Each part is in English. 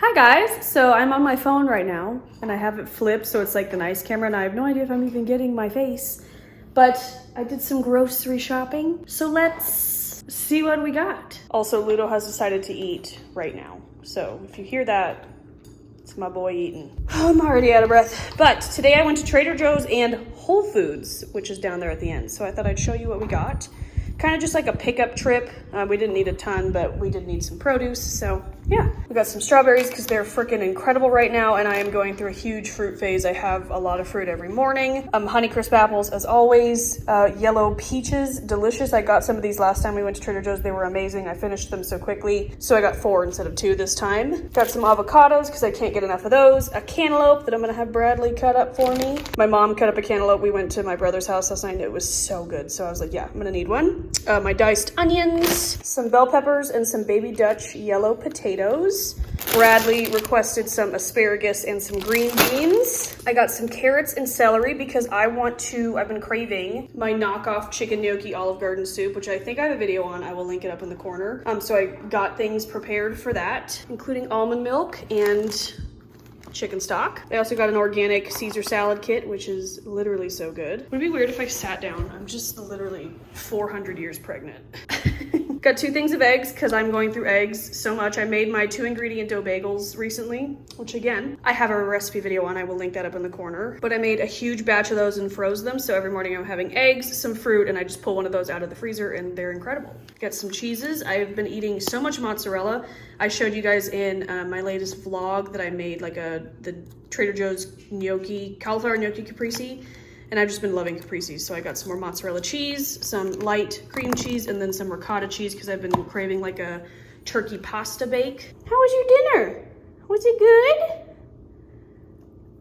Hi guys, so I'm on my phone right now and I have it flipped so it's like the nice camera and I have no idea if I'm even getting my face, but I did some grocery shopping, so let's see what we got. Also, Ludo has decided to eat right now, so if you hear that, it's my boy eating. Oh, I'm already out of breath, but today I went to Trader Joe's and Whole Foods, which is down there at the end, so I thought I'd show you what we got. Kind of just like a pickup trip. We didn't need a ton, but we did need some produce. So yeah, we got some strawberries because they're freaking incredible right now. And I am going through a huge fruit phase. I have a lot of fruit every morning. Honeycrisp apples as always. Yellow peaches, delicious. I got some of these last time we went to Trader Joe's. They were amazing. I finished them so quickly. So I got 4 instead of 2 this time. Got some avocados because I can't get enough of those. A cantaloupe that I'm gonna have Bradley cut up for me. My mom cut up a cantaloupe. We went to my brother's house last night and it was so good. So I was like, yeah, I'm gonna need one. My diced onions, some bell peppers, and some baby Dutch yellow potatoes. Bradley requested some asparagus and some green beans. I got some carrots and celery because I've been craving my knockoff chicken gnocchi Olive Garden soup, which I think I have a video on. I will link it up in the corner. So I got things prepared for that, including almond milk and chicken stock. I also got an organic Caesar salad kit, which is literally so good. Would it be weird if I sat down? I'm just literally 400 years pregnant. Got 2 things of eggs because I'm going through eggs so much. I made my 2-ingredient dough bagels recently, which again, I have a recipe video on. I will link that up in the corner. But I made a huge batch of those and froze them. So every morning I'm having eggs, some fruit, and I just pull one of those out of the freezer and they're incredible. Got some cheeses. I've been eating so much mozzarella. I showed you guys in my latest vlog that I made like the Trader Joe's cauliflower gnocchi caprese. And I've just been loving capreses. So I got some more mozzarella cheese, some light cream cheese, and then some ricotta cheese because I've been craving like a turkey pasta bake. How was your dinner? Was it good?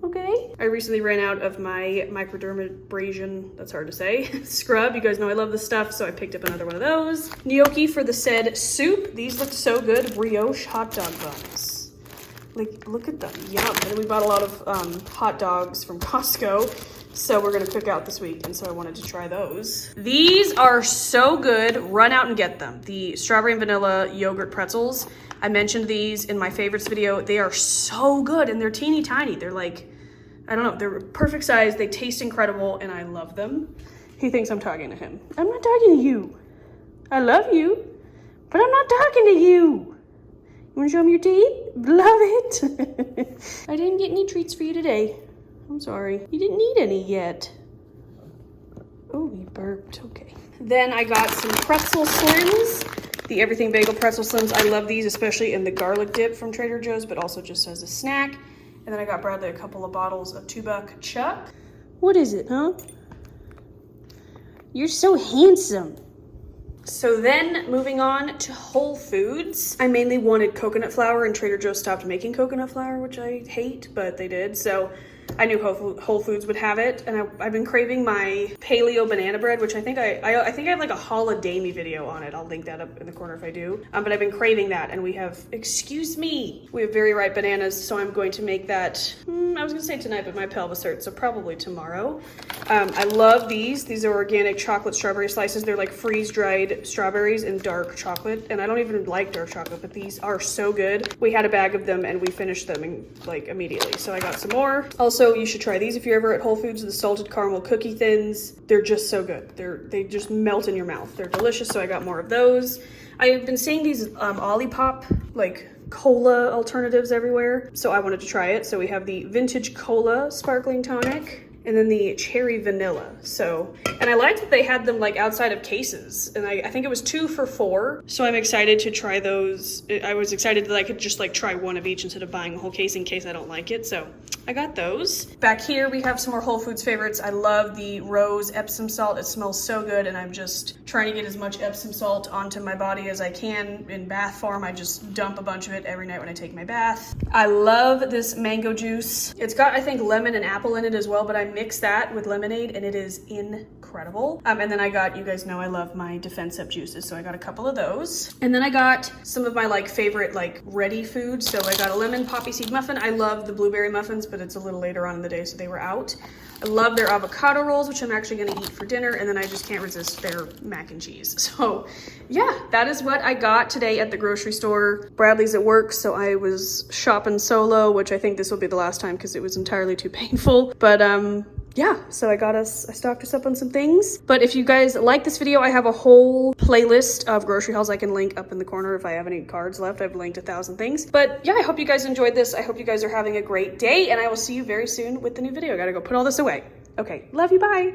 Okay. I recently ran out of my microdermabrasion, that's hard to say, scrub. You guys know I love this stuff, so I picked up another one of those. Gnocchi for the said soup. These look so good. Brioche hot dog buns. Like, look at them, yum. And then we bought a lot of hot dogs from Costco. So we're gonna cook out this week, and so I wanted to try those. These are so good, run out and get them. The strawberry and vanilla yogurt pretzels. I mentioned these in my favorites video. They are so good, and they're teeny tiny. They're like, I don't know, they're perfect size. They taste incredible, and I love them. He thinks I'm talking to him. I'm not talking to you. I love you, but I'm not talking to you. You wanna show me your teeth? Love it. I didn't get any treats for you today. I'm sorry. You didn't need any yet. Oh, you burped. Okay. Then I got some pretzel slims. The Everything Bagel pretzel slims. I love these, especially in the garlic dip from Trader Joe's, but also just as a snack. And then I got Bradley a couple of bottles of $2 Chuck. What is it, huh? You're so handsome. So then moving on to Whole Foods. I mainly wanted coconut flour, and Trader Joe's stopped making coconut flour, which I hate, but they did. So I knew Whole Foods would have it, and I've been craving my paleo banana bread, which I think I have like a holiday-me video on it. I'll link that up in the corner if I do. But I've been craving that, and we have, excuse me, we have very ripe bananas, so I'm going to make that, I was gonna say tonight, but my pelvis hurts, so probably tomorrow. I love these. These are organic chocolate strawberry slices. They're like freeze-dried strawberries and dark chocolate, and I don't even like dark chocolate, but these are so good. We had a bag of them, and we finished them like immediately, so I got some more. Also, you should try these if you're ever at Whole Foods, the salted caramel cookie thins. They're just so good. They just melt in your mouth. They're delicious, so I got more of those. I've been seeing these Olipop, like cola alternatives everywhere, so I wanted to try it. So we have the vintage cola sparkling tonic, and then the cherry vanilla. So, and I liked that they had them like outside of cases, and I think it was 2 for $4. So I'm excited to try those. I was excited that I could just like try one of each instead of buying a whole case in case I don't like it. So I got those. Back here we have some more Whole Foods favorites. I love the rose Epsom salt. It smells so good, and I'm just trying to get as much Epsom salt onto my body as I can in bath form. I just dump a bunch of it every night when I take my bath. I love this mango juice. It's got, I think, lemon and apple in it as well, but I mix that with lemonade and it is incredible. incredible. And then I got, you guys know I love my Defense Up juices, so I got a couple of those. And then I got some of my like favorite like ready foods. So I got a lemon poppy seed muffin. I love the blueberry muffins, but it's a little later on in the day, so they were out. I love their avocado rolls, which I'm actually gonna eat for dinner, and then I just can't resist their mac and cheese. So yeah, that is what I got today at the grocery store. Bradley's at work, so I was shopping solo, which I think this will be the last time because it was entirely too painful. But yeah, so I stocked us up on some things. But if you guys like this video, I have a whole playlist of grocery hauls I can link up in the corner if I have any cards left. I've linked 1,000 things. But yeah, I hope you guys enjoyed this. I hope you guys are having a great day, and I will see you very soon with the new video. I gotta go put all this away. Okay, love you, bye.